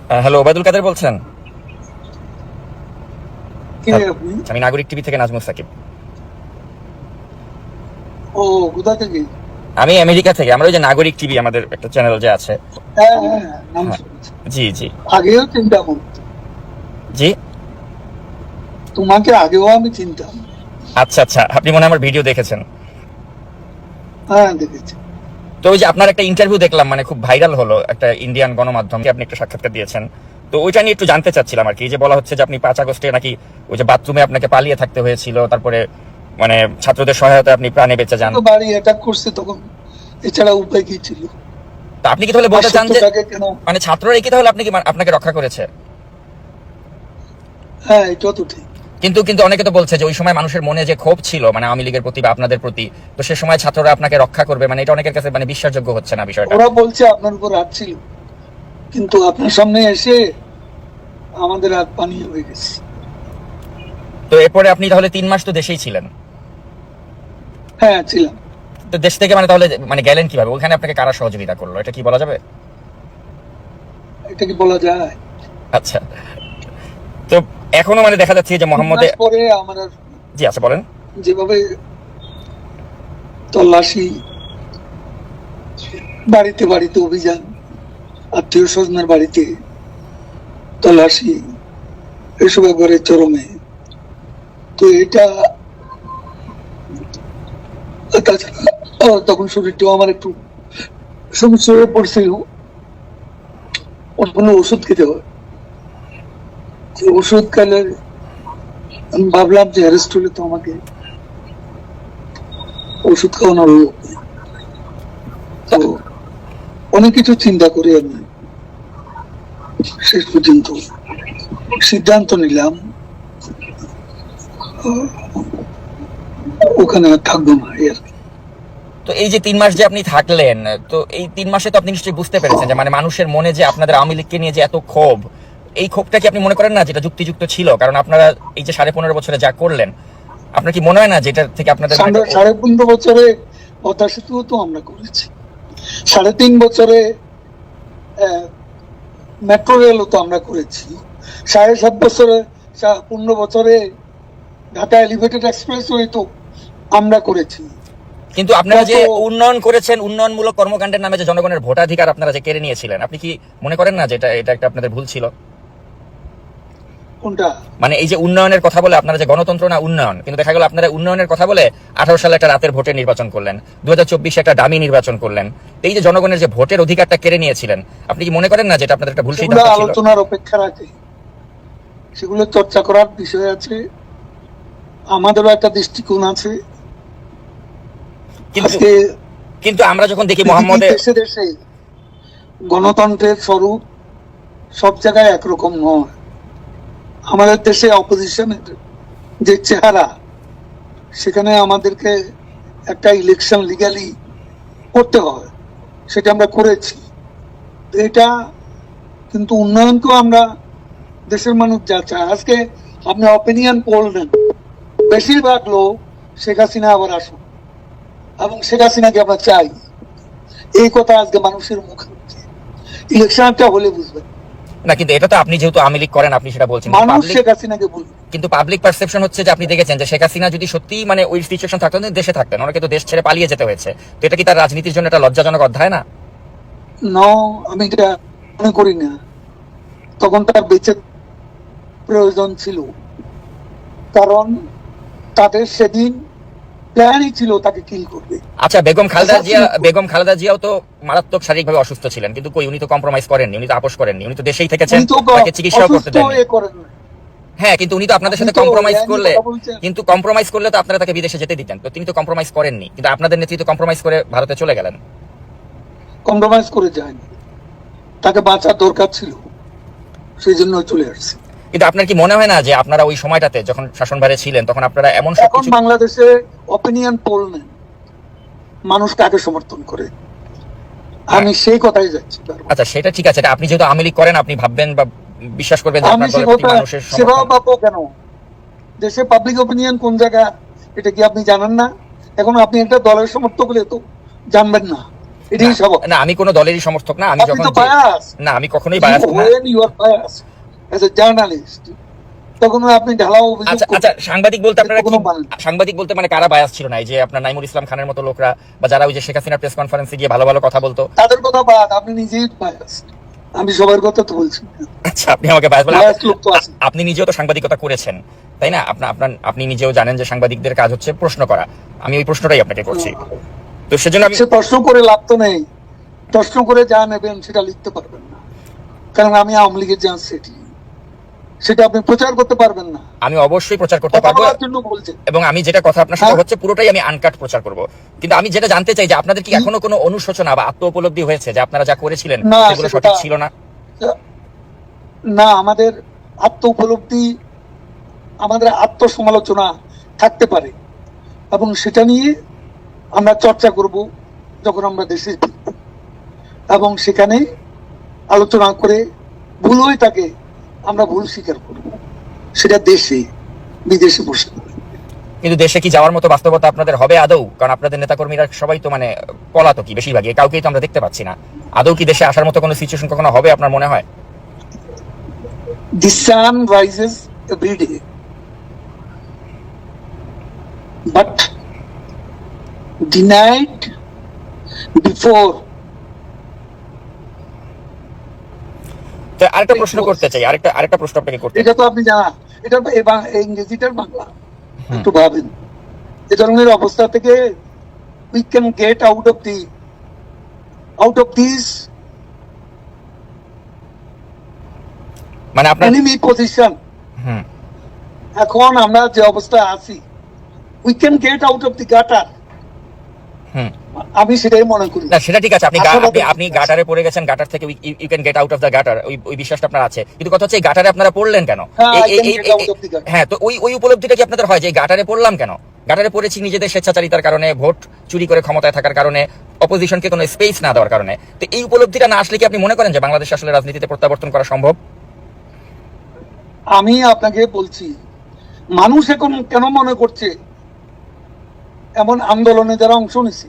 Hello, Obaidul Quader বলছেন? কে হ্যাঁ, আপনি? আমি নাগরিক টিভি থেকে নাজমুল সাকিব। ও, কোথা থেকে? আমি আমেরিকা থেকে। আমরা ওই যে নাগরিক টিভি, আমাদের একটা চ্যানেল যে আছে। হ্যাঁ হ্যাঁ হ্যাঁ, নাম হ্যাঁ, শুনেছি। জি জি আগেও চিন্তা করতাম, জি। তোমাকে আগেও আমি চিনতাম। আচ্ছা আচ্ছা, আপনি মনে হয় আমার ভিডিও দেখেছেন। হ্যাঁ, দেখেছি। তো ওই যে আপনার একটা ইন্টারভিউ দেখলাম, মানে খুব ভাইরাল হলো একটা ইন্ডিয়ান গণমাধ্যমে, আপনি একটা সাক্ষাৎকার দিয়েছেন। তো ওইটা নিয়ে একটু জানতে চাচ্ছিলাম আর কি। এই যে বলা হচ্ছে যে আপনি 5 আগস্টে নাকি ওই যে বাথরুমে আপনাকে পালিয়ে থাকতে হয়েছিল, তারপরে মানে ছাত্রদের সহায়তায় আপনি প্রাণে বেঁচে যান। তো বাড়ি অ্যাটাক করছে তখন, এছাড়া উপায় কি ছিল? তো আপনি কি তাহলে আর বলতে চান যে সত্যটাকে কেন? মানে ছাত্ররা কি তাহলে আপনাকে রক্ষা করেছে? হ্যাঁ, এটা তো ঠিক। কিন্তু কিন্তু অনেকে তো বলছে যে ওই সময় মানুষের মনে যে ক্ষোভ ছিল মানে আওয়ামী লীগের প্রতি বা আপনাদের প্রতি, তো সে সময় ছাত্ররা আপনাকে রক্ষা করবে, মানে এটা অনেকের কাছে মানে বিশ্বাসযোগ্য হচ্ছে না বিষয়টা। ওরা বলছে আপনার উপর রাগ ছিল, কিন্তু আপনার সামনে এসে আমাদের হাত পানি হয়ে গেছে। তো এরপরে আপনি তাহলে 3 মাস তো দেশেই ছিলেন। হ্যাঁ, ছিলাম। তো দেশ থেকে মানে তাহলে মানে গেলেন কিভাবে? ওখানে আপনাকে কারা সহযোগিতা করলো, এটা কি বলা যাবে? এটা কি বলা যায়? আচ্ছা। তো এখনো মানে দেখা যাচ্ছে যে তিন মোহাম্মদে। মাস পরে আমরা জি আচ্ছা, বলেন। যেভাবে তল্লাশি, বাড়িতে বাড়িতে অভিযান, আত্মীয় স্বজনের বাড়িতে তল্লাশি, এসব একবারে চরমে। তো এটা, তাছাড়া তখন শরীরটাও আমার একটু সমস্যা হয়ে পড়ছিল, কোনো ওষুধ খেতে হয়। যে ওষুধ খেলে আমি ভাবলাম যে অ্যারেস্ট হলে তো আমাকে ওষুধ খাওয়ানো হলো। তো অনেক কিছু চিন্তা করে আমি শেষ পর্যন্ত সিদ্ধান্ত নিলাম ওখানে আর থাকবো না এর। তো এই যে 3 মাস যে আপনি থাকলেন, তো এই 3 মাসে তো আপনি নিশ্চয়ই বুঝতে পেরেছেন যে মানে মানুষের মনে যে আপনাদের আওয়ামী লীগকে নিয়ে যে এত ক্ষোভ, এই ক্ষোভটা কি আপনি মনে করেন না যেটা যুক্তিযুক্ত ছিল? কারণ আপনারা এই যে 15.5 বছরে যা করলেন, আপনার কি মনে হয় না যেটা থেকে আপনাদের সাড়ে 15 বছরে পদ্মা সেতু তো আমরা করেছি, 3.5 বছরে মেট্রো রেলও তো আমরা করেছি, 7.5 বছরে 15 বছরে ঢাকা এলিভেটেড এক্সপ্রেস ওয়ে তো আমরা করেছি। কিন্তু আপনারা যে উন্নয়ন করেছেন, উন্নয়নমূলক কর্মকাণ্ডের নামে যে জনগণের ভোটাধিকার আপনারা যে কেড়ে নিয়েছিলেন, আপনি কি মনে করেন না যে এটা একটা আপনাদের ভুল ছিল? কোনটা? মানে এই যে উন্নয়নের কথা বলে আপনারা যে গণতন্ত্র না উন্নয়ন, কিন্তু দেখা গেল আপনারা উন্নয়নের কথা বলে 18 সালে একটা রাতের ভোটে নির্বাচন করলেন, 2024 একটা দামি নির্বাচন করলেন। এই যে জনগণের যে ভোটের অধিকারটা কেড়ে নিয়েছিলেন, আপনি কি মনে করেন না যেটা আপনাদের একটা ভুল সেগুলো সিদ্ধান্ত ছিল? আলোচনার অপেক্ষা রাখে, সেগুলো চর্চা করার বিষয় আছে, আমাদেরও একটা দৃষ্টিকোণ আছে। কিন্তু আজকে কিন্তু আমরা যখন দেখি মোহাম্মদে, দেশে দেশে গণতন্ত্রের স্বরূপ সব জায়গায় একরকম নয়। আমাদের দেশে অপোজিশনের যে চেহারা, সেখানে আমাদেরকে একটা ইলেকশন লিগালি করতে হয়, সেটা আমরা করেছি। এটা কিন্তু উন্নয়নকেও আমরা, দেশের মানুষ যা চায়, আজকে আপনি অপিনিয়ন পোল নেন, বেশিরভাগ লোক শেখ হাসিনা আবার আসুন, এবং শেখ হাসিনাকে আমরা চাই, এই কথা আজকে মানুষের মুখে হচ্ছে। ইলেকশনটা হলে বুঝবেন। না কিন্তু এটা তো আপনি যেহেতু আওয়ামী লীগ করেন আপনি সেটা বলছেন, মানুষ শেখ হাসিনাকে বলবে। কিন্তু পাবলিক পারসেপশন হচ্ছে যে আপনি দেখেছেন যে শেখ হাসিনা যদি সত্যি মানে ওই সিচুয়েশন থাকতেন, দেশে থাকতেন, ওনাকে তো দেশ ছেড়ে পালিয়ে যেতে হয়েছে। তো এটা কি তার রাজনীতির জন্য একটা লজ্জাজনক অধ্যায় না? আমি এটা মনে করি না। তখন তার বেঁচে প্রয়োজন ছিল, কারণ তাদের সেদিন প্ল্যানই ছিল তাকে কিল করবে। আচ্ছা, বেগম খালেদা জিয়াও তো মারাত্মক শারীরিকভাবে অসুস্থ ছিলেন, কিন্তু কই উনি তো কম্প্রোমাইজ করেননি, উনি তো আপোষ করেননি, উনি তো দেশেই থেকেছেন, তাকে চিকিৎসাও করতে দেননি। হ্যাঁ, কিন্তু উনি তো আপনাদের সাথে কম্প্রোমাইজ করলে তো আপনারা তাকে বিদেশে যেতে দিতেন, তো তিনি তো কম্প্রোমাইজ করেননি, কিন্তু আপনাদের নেতৃত্ব কম্প্রোমাইজ করে ভারতে চলে গেলেন। কম্প্রোমাইজ করে যায়নি, তাকে বাঁচার দরকার ছিল, সেই জন্য চলে আসছে। কিন্তু আপনার কি মনে হয় না যে আপনারা ওই সময়টাতে যখন শাসনভারে ছিলেন তখন আপনারা এমন এখন বাংলাদেশে অপিনিয়ন পোল নেন, মানুষ কাকে সমর্থন করে, আমি সেই কথাই যাচ্ছি। আচ্ছা, সেটা ঠিক আছে, আপনি যেহেতু আওয়ামী লীগ করেন আপনি ভাববেন বা বিশ্বাস করবেন যে আপনার দলের প্রতি মানুষের সেবাও পাবো কেন? দেশে পাবলিক অপিনিয়ন কোন জায়গা এটা কি আপনি জানেন না? এখন আপনি একটা দলের সমর্থক হলে তো জানবেন না। এটাই স্বাভাবিক। না, আমি কোনো দলেরই সমর্থক না। আমি যখন না, আমি কখনোই বায়াস না। You are bias as a journalist, তখন আপনি ঢালাও অভিযোগ। আচ্ছা, সাংবাদিক বলতে আপনারা কি, সাংবাদিক বলতে মানে কারা বায়াস ছিল না? এই যে আপনার নাইমুল ইসলাম খানের মতো লোকরা, বা যারা ওই যে শেখ হাসিনার প্রেস কনফারেন্সে গিয়ে ভালো ভালো কথা বলতো, তাদের কথা বাদ, আপনি নিজেই বায়াস। আমি সবার কথা তো বলছি। আচ্ছা, আপনি আমাকে বায়াস বলেন? আপনি নিজেও তো সাংবাদিকতা করেছেন, তাই না? আপনি নিজেও জানেন যে সাংবাদিকদের কাজ হচ্ছে প্রশ্ন করা। আমি ওই প্রশ্নটাই আপনাকে করছি। তো সেজন্য আমি প্রশ্ন করে লাভ তো নেই। প্রশ্ন করে যা নেবেন সেটা লিখতে পারবেন না, কারণ আমি আওয়ামী লীগের যা সেটা আপনি প্রচার করতে পারবেন না। আমি অবশ্যই প্রচার করতে পারবো, এবং আমি যেটা কথা আপনার সাথে হচ্ছে পুরোটাই আমি আনকাট প্রচার করব। কিন্তু আমি যেটা জানতে চাই যে আপনাদের কি এখনো কোনো অনুশোচনা বা আত্ম উপলব্ধি হয়েছে যে আপনারা যা করেছিলেন সেগুলো সঠিক ছিল না? না, আমাদের আত্ম উপলব্ধি, আমাদের আত্মসমালোচনা থাকতে পারে, এবং সেটা নিয়ে আমরা চর্চা করব যখন আমরা দেশে ফিরব, এবং সেখানে আলোচনা করে ভুল হয়ে থাকে আমরা ভুল স্বীকার করব, সেটা দেশে বিদেশে বসে। কিন্তু দেশে কি যাওয়ার মতো বাস্তবতা আপনাদের হবে আদৌ? কারণ আপনাদের নেতাকর্মীরা সবাই তো মানে পলাতকই বেশিরভাগই, কাউকেই তো আমরা দেখতে পাচ্ছি না। আদৌ কি দেশে আসার মতো কোনো সিচুয়েশন কখনো হবে আপনার মনে হয়? The sun rises every day, but the night before. আরেকটা প্রশ্ন করতে চাই, আরেকটা প্রশ্ন আপনাকে করতে। এটা তো আপনি জানেন, এটা ইংরেজিটার বাংলা একটু ভাবেন। এ ধরনের অবস্থা থেকে we can get out of this মানে আপনার enemy position। এখন আমরা যে অবস্থা আছি, we can get out of the gutter। আমি সেটাই মনে করি। না, সেটা ঠিক আছে, আপনি গাটারে পড়ে গেছেন, গাটার থেকে you can get out of the gutter, ওই বিশ্বাসটা আপনার আছে। কিন্তু কথা হচ্ছে এই গাটারে আপনারা পড়লেন কেন? হ্যাঁ, তো ওই উপলব্ধিটা কি আপনাদের হয় যে গাটারে পড়লাম কেন? গাটারে পড়েছি নিজেদের স্বেচ্ছাচারিতার কারণে, ভোট চুরি করে ক্ষমতায় থাকার কারণে, অপোজিশনকে কোনো স্পেস না দেওয়ার কারণে। তো এই উপলব্ধিটা না আসলে কি আপনি মনে করেন যে বাংলাদেশ আসলে রাজনীতিতে প্রত্যাবর্তন করা সম্ভব? আমি আপনাকে বলছি, মানুষ এখন কেন মনে করছে, এমন আন্দোলনে যারা অংশ নিছে,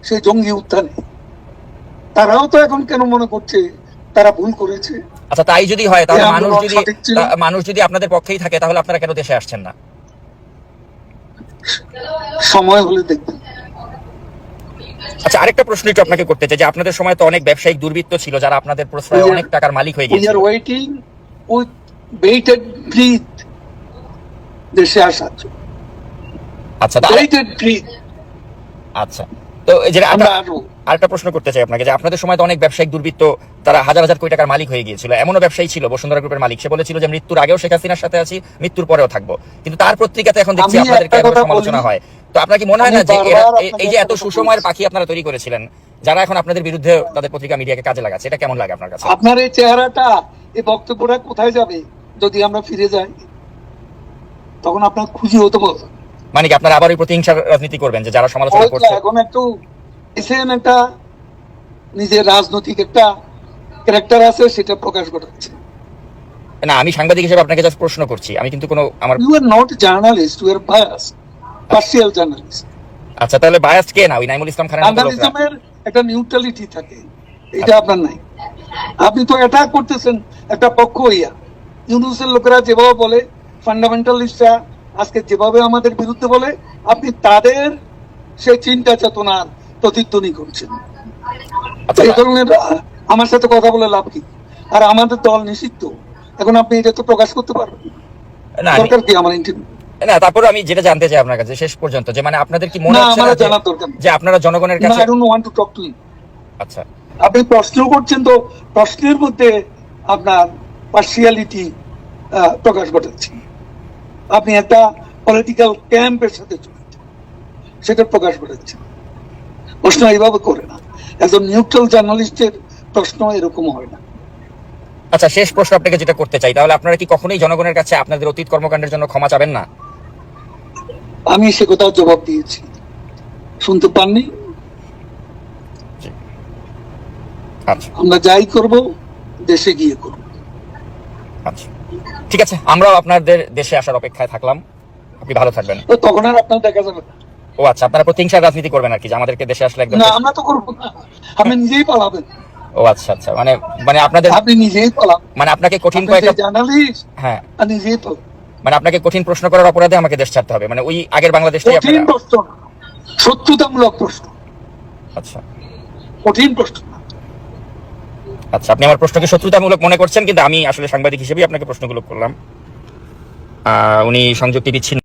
সেই জঙ্গি উত্থানে, তারাও তো এখন কেন মনে করছে তারা ভুল করেছে? আচ্ছা, তাই যদি হয় তাহলে মানুষ যদি আপনাদের পক্ষেই থাকে, তাহলে আপনারা কেন দেশে আসছেন না? সময় হলে দেখবেন। আচ্ছা, আরেকটা প্রশ্ন একটু আপনাকে করতে চাই যে আপনাদের সময় তো অনেক ব্যবসায়িক দুর্বৃত্ত ছিল যারা আপনাদের প্রশ্রয়ে অনেক টাকার মালিক হয়ে গিয়েছিল। We are waiting with bated breath দেশে আসার জন্য। আচ্ছা, bated breath। আচ্ছা, তো এই যে আরেকটা প্রশ্ন করতে চাই আপনাকে যে আপনাদের সময় তো অনেক ব্যবসায়িক দুর্বৃত্ত, তারা হাজার হাজার কোটি টাকার মালিক হয়ে গিয়েছিল। এমনও ব্যবসায়ী ছিল, বসুন্ধরা গ্রুপের মালিক, সে বলেছিল যে মৃত্যুর আগেও শেখ হাসিনার সাথে আছি, মৃত্যুর পরেও থাকবো। কিন্তু তার পত্রিকাতে এখন দেখছি আপনাদেরকে সমালোচনা হয়। তো আপনার কি মনে হয় না যে এই যে এত সুসময়ের পাখি আপনারা তৈরি করেছিলেন, যারা এখন আপনাদের বিরুদ্ধে তাদের পত্রিকা মিডিয়াকে কাজে লাগাচ্ছে, এটা কেমন লাগে আপনার কাছে? আপনার এই চেহারাটা, এই বক্তব্যটা কোথায় যাবে যদি আমরা ফিরে যাই? তখন আপনার খুশি হতে বলবেন, মানে কি আপনারা আবার ওই প্রতিহিংসার রাজনীতি করবেন যে যারা সমালোচনা করছে? এখন একটু এসেন, একটা নিজের রাজনৈতিক একটা ক্যারেক্টার আছে, সেটা প্রকাশ ঘটাচ্ছে। না, আমি সাংবাদিক হিসেবে আপনাকে জাস্ট প্রশ্ন করছি, আমি কিন্তু কোনো আমার you are not journalist, you are bias, partial journalist. আচ্ছা, তাহলে বায়াস কে না? ওই নাইমুল ইসলাম খানের মতো লোকরা। জার্নালিজমের একটা নিউট্রালিটি থাকে, এটা আপনার নাই। আপনি তো অ্যাটাক করতেছেন একটা পক্ষ হইয়া। ইউনুসের লোকেরা যেভাবে বলে, ফান্ডামেন্টালিস্টরা আজকে যেভাবে আমাদের বিরুদ্ধে বলে, আপনি তাদের সেই চিন্তা চেতনার প্রতিধ্বনি করছেন। এই ধরনের আমার সাথে কথা বলে লাভ কি? আর আমাদের দল নিষিদ্ধ, এখন আপনি এটা তো প্রকাশ করতে পারবেন না, দরকার কি আমার ইন্টারভিউ? না, তারপরে আমি যেটা জানতে চাই আপনার কাছে শেষ পর্যন্ত, যে মানে আপনাদের কি মনে হচ্ছে না যে আপনারা জনগণের কাছে? I don't want to talk to you। আচ্ছা, আপনি প্রশ্ন করছেন, তো প্রশ্নের মধ্যে আপনার পার্সিয়ালিটি প্রকাশ ঘটাচ্ছে। আপনি একটা পলিটিক্যাল ক্যাম্পের সাথে জড়িত, সেটা প্রকাশ ঘটাচ্ছে। প্রশ্ন এইভাবে করে না, একজন নিউট্রাল জার্নালিস্টের প্রশ্ন এরকম হয় না। আচ্ছা, শেষ প্রশ্ন আপনাকে যেটা করতে চাই, তাহলে আপনারা কি কখনোই জনগণের কাছে আপনাদের অতীত কর্মকাণ্ডের জন্য ক্ষমা চাবেন না? আমি সে কথা জবাব দিয়েছি, শুনতে পাননি? আচ্ছা, আমরা যাই করব দেশে গিয়ে করব। আচ্ছা, ঠিক আছে, আমরাও আপনাদের দেশে আসার অপেক্ষায় থাকলাম। আপনি ভালো থাকবেন। তখন আর আপনার দেখা যাবে না। ও আচ্ছা, আপনারা প্রতিহিংসার রাজনীতি করবেন আর কি, যে আমাদেরকে দেশে আসলে একদম না, আমরা তো করবো না, আপনি নিজেই পালাবেন। ও আচ্ছা আচ্ছা, মানে মানে আপনাদের, আপনি নিজেই পালাবেন, মানে আপনাকে কঠিন আপনি কয়েকটা, যে জার্নালিস্ট, হ্যাঁ আপনি নিজেই পালাবেন। মানে আপনাকে কঠিন প্রশ্ন করার অপরাধে আমাকে দেশ ছাড়তে হবে, মানে ওই আগের বাংলাদেশটাই কঠিন আপনারা। প্রশ্ন না, সত্যতামূলক প্রশ্ন, আচ্ছা কঠিন প্রশ্ন না। আচ্ছা, আপনি আমার প্রশ্নকে শত্রুতামূলক মনে করছেন, কিন্তু আমি আসলে সাংবাদিক হিসেবেই আপনাকে প্রশ্নগুলো করলাম। উনি সংযুক্তি বিচ্ছিন্ন